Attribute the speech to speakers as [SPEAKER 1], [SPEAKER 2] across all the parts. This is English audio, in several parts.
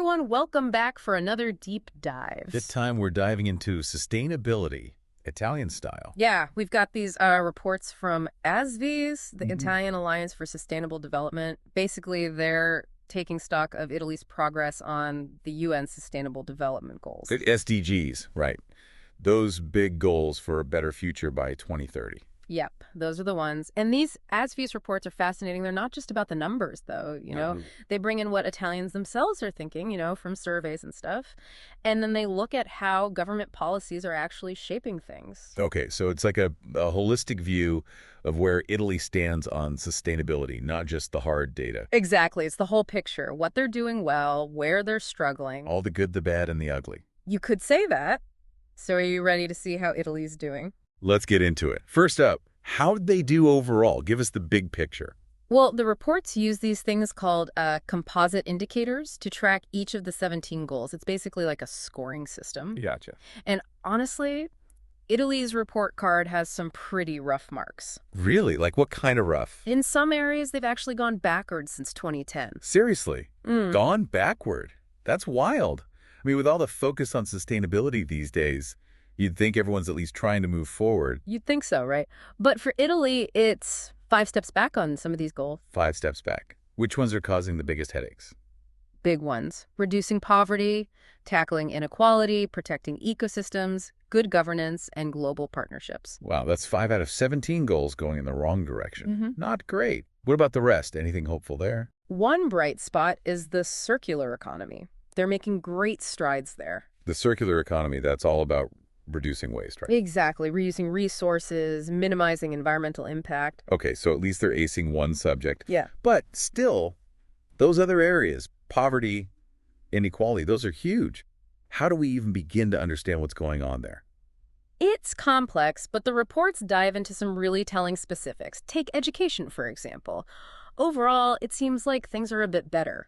[SPEAKER 1] everyone. Welcome back for another deep dive.
[SPEAKER 2] This time we're diving into sustainability, Italian style.
[SPEAKER 1] Yeah, we've got these reports from ASviS, the Italian Alliance for Sustainable Development. Basically, they're taking stock of Italy's progress on the UN Sustainable Development Goals.
[SPEAKER 2] The SDGs, right. Those big goals for a better future by 2030.
[SPEAKER 1] Yep, those are the ones. And these ASviS reports are fascinating. They're not just about the numbers, though, They bring in what Italians themselves are thinking, from surveys and stuff. And then they look at how government policies are actually shaping things.
[SPEAKER 2] Okay, so it's like a holistic view of where Italy stands on sustainability, not just the hard data.
[SPEAKER 1] Exactly. It's the whole picture. What they're doing well, where they're struggling.
[SPEAKER 2] All the good, the bad, and the ugly.
[SPEAKER 1] You could say that. So are you ready to see how Italy's doing?
[SPEAKER 2] Let's get into it. First up, how did they do overall? Give us the big picture.
[SPEAKER 1] Well, the reports use these things called composite indicators to track each of the 17 goals. It's basically like a scoring system.
[SPEAKER 2] Gotcha.
[SPEAKER 1] And honestly, Italy's report card has some pretty rough marks.
[SPEAKER 2] Really? Like what kind of rough?
[SPEAKER 1] In some areas, they've actually gone backwards since 2010.
[SPEAKER 2] Seriously? Gone backward? That's wild. I mean, with all the focus on sustainability these days, you'd think everyone's at least trying to move forward.
[SPEAKER 1] You'd think so, right? But for Italy, it's 5 steps back on some of these goals.
[SPEAKER 2] 5 steps back. Which ones are causing the biggest headaches?
[SPEAKER 1] Big ones. Reducing poverty, tackling inequality, protecting ecosystems, good governance, and global partnerships.
[SPEAKER 2] Wow, that's 5 out of 17 goals going in the wrong direction. Not great. What about the rest? Anything hopeful there?
[SPEAKER 1] One bright spot is the circular economy. They're making great strides there.
[SPEAKER 2] The circular economy, that's all about reducing waste, right?
[SPEAKER 1] Exactly. Reusing resources, minimizing environmental impact.
[SPEAKER 2] Okay, so at least they're acing one subject.
[SPEAKER 1] Yeah.
[SPEAKER 2] But still, those other areas, poverty, inequality, those are huge. How do we even begin to understand what's going on there?
[SPEAKER 1] It's complex, but the reports dive into some really telling specifics. Take education, for example. Overall, it seems like things are a bit better.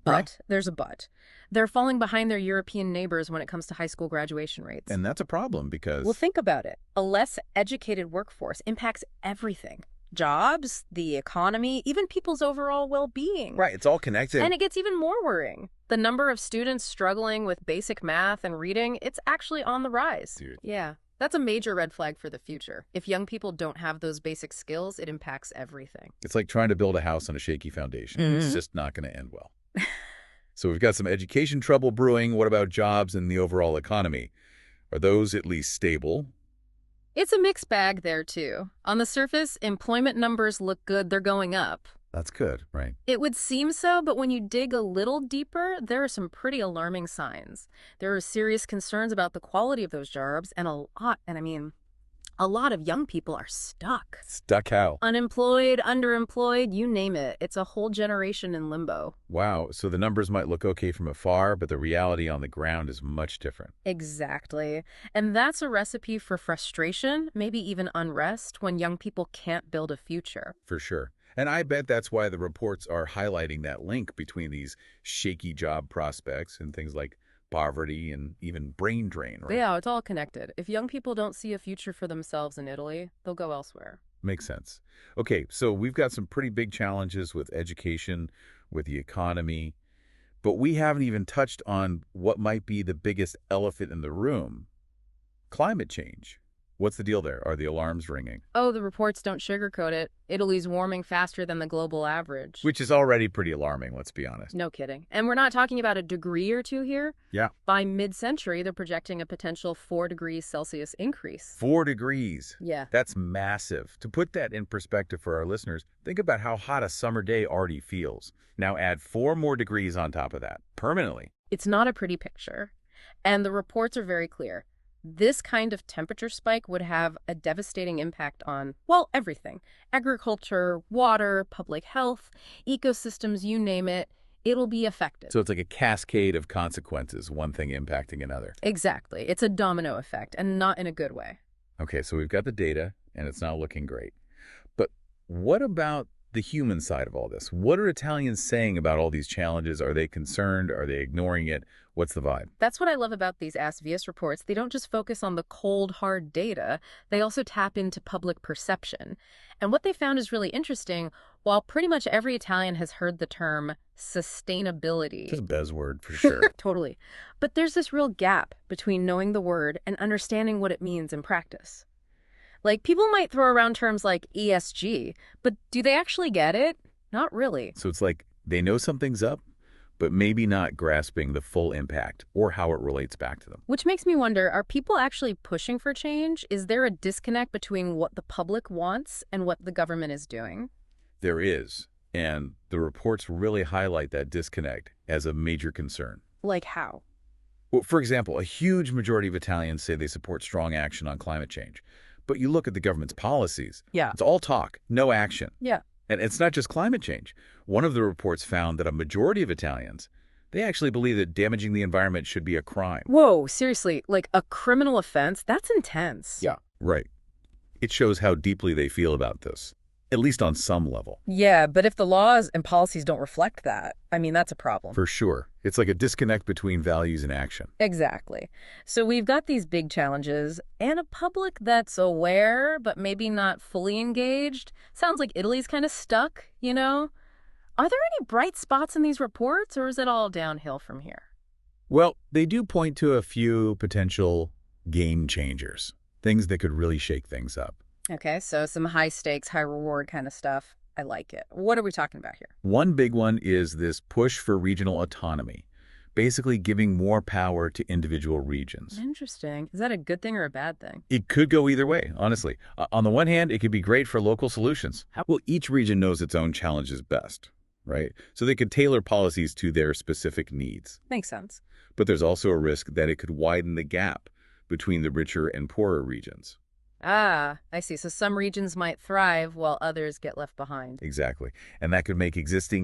[SPEAKER 1] But there's a but. They're falling behind their European neighbors when it comes to high school graduation rates.
[SPEAKER 2] And that's a problem because...
[SPEAKER 1] Well, think about it. A less educated workforce impacts everything. Jobs, the economy, even people's overall well-being.
[SPEAKER 2] Right, it's all connected.
[SPEAKER 1] And it gets even more worrying. The number of students struggling with basic math and reading, it's actually on the rise.
[SPEAKER 2] Dude.
[SPEAKER 1] Yeah. That's a major red flag for the future. If young people don't have those basic skills, it impacts everything.
[SPEAKER 2] It's like trying to build a house on a shaky foundation. It's just not going to end well. So we've got some education trouble brewing. What about jobs and the overall economy? Are those at least stable?
[SPEAKER 1] It's a mixed bag there, too. On the surface, employment numbers look good. They're going up.
[SPEAKER 2] That's good, right?
[SPEAKER 1] It would seem so, but when you dig a little deeper, there are some pretty alarming signs. There are serious concerns about the quality of those jobs, and a lot of young people are stuck.
[SPEAKER 2] Stuck how?
[SPEAKER 1] Unemployed, underemployed, you name it. It's a whole generation in limbo.
[SPEAKER 2] Wow, so the numbers might look okay from afar, but the reality on the ground is much different.
[SPEAKER 1] Exactly. And that's a recipe for frustration, maybe even unrest, when young people can't build a future.
[SPEAKER 2] For sure. And I bet that's why the reports are highlighting that link between these shaky job prospects and things like poverty and even brain drain, right?
[SPEAKER 1] Yeah, it's all connected. If young people don't see a future for themselves in Italy, they'll go elsewhere.
[SPEAKER 2] Makes sense. Okay, so we've got some pretty big challenges with education, with the economy, but we haven't even touched on what might be the biggest elephant in the room: climate change. What's the deal there? Are the alarms ringing?
[SPEAKER 1] Oh, the reports don't sugarcoat it. Italy's warming faster than the global average.
[SPEAKER 2] Which is already pretty alarming, let's be honest.
[SPEAKER 1] No kidding. And we're not talking about a degree or two here.
[SPEAKER 2] Yeah.
[SPEAKER 1] By mid-century, they're projecting a potential 4 degrees Celsius increase.
[SPEAKER 2] 4 degrees.
[SPEAKER 1] Yeah.
[SPEAKER 2] That's massive. To put that in perspective for our listeners, think about how hot a summer day already feels. Now add 4 more degrees on top of that, permanently.
[SPEAKER 1] It's not a pretty picture. And the reports are very clear. This kind of temperature spike would have a devastating impact on, well, everything. Agriculture, water, public health, ecosystems, you name it. It'll be affected.
[SPEAKER 2] So it's like a cascade of consequences, one thing impacting another.
[SPEAKER 1] Exactly. It's a domino effect, and not in a good way.
[SPEAKER 2] Okay, so we've got the data, and it's not looking great. But what about the human side of all this? What are Italians saying about all these challenges? Are they concerned? Are they ignoring it? What's the vibe?
[SPEAKER 1] That's what I love about these ASviS reports. They don't just focus on the cold, hard data. They also tap into public perception. And what they found is really interesting. While pretty much every Italian has heard the term Sustainability.
[SPEAKER 2] Just a buzzword for sure.
[SPEAKER 1] Totally. But there's this real gap between knowing the word and understanding what it means in practice. Like, people might throw around terms like ESG, but do they actually get it? Not really.
[SPEAKER 2] So it's like they know something's up, but maybe not grasping the full impact or how it relates back to them.
[SPEAKER 1] Which makes me wonder, are people actually pushing for change? Is there a disconnect between what the public wants and what the government is doing?
[SPEAKER 2] There is, and the reports really highlight that disconnect as a major concern.
[SPEAKER 1] Like how?
[SPEAKER 2] Well, for example, a huge majority of Italians say they support strong action on climate change. But you look at the government's policies,
[SPEAKER 1] Yeah.
[SPEAKER 2] it's all talk, no action.
[SPEAKER 1] Yeah.
[SPEAKER 2] And it's not just climate change. One of the reports found that a majority of Italians, they actually believe that damaging the environment should be a crime.
[SPEAKER 1] Whoa, seriously, like a criminal offense? That's intense.
[SPEAKER 2] Yeah. Right. It shows how deeply they feel about this, at least on some level.
[SPEAKER 1] Yeah, but if the laws and policies don't reflect that, I mean, that's a problem.
[SPEAKER 2] For sure. It's like a disconnect between values and action.
[SPEAKER 1] Exactly. So we've got these big challenges and a public that's aware, but maybe not fully engaged. Sounds like Italy's kind of stuck, you know? Are there any bright spots in these reports, or is it all downhill from here?
[SPEAKER 2] Well, they do point to a few potential game changers, things that could really shake things up.
[SPEAKER 1] Okay, so some high stakes, high reward kind of stuff. I like it. What are we talking about here?
[SPEAKER 2] One big one is this push for regional autonomy, basically giving more power to individual regions.
[SPEAKER 1] Interesting. Is that a good thing or a bad thing?
[SPEAKER 2] It could go either way, honestly. On the one hand, it could be great for local solutions. Well, each region knows its own challenges best, right? So they could tailor policies to their specific needs.
[SPEAKER 1] Makes sense.
[SPEAKER 2] But there's also a risk that it could widen the gap between the richer and poorer regions.
[SPEAKER 1] Ah, I see. So some regions might thrive while others get left behind.
[SPEAKER 2] Exactly. And that could make existing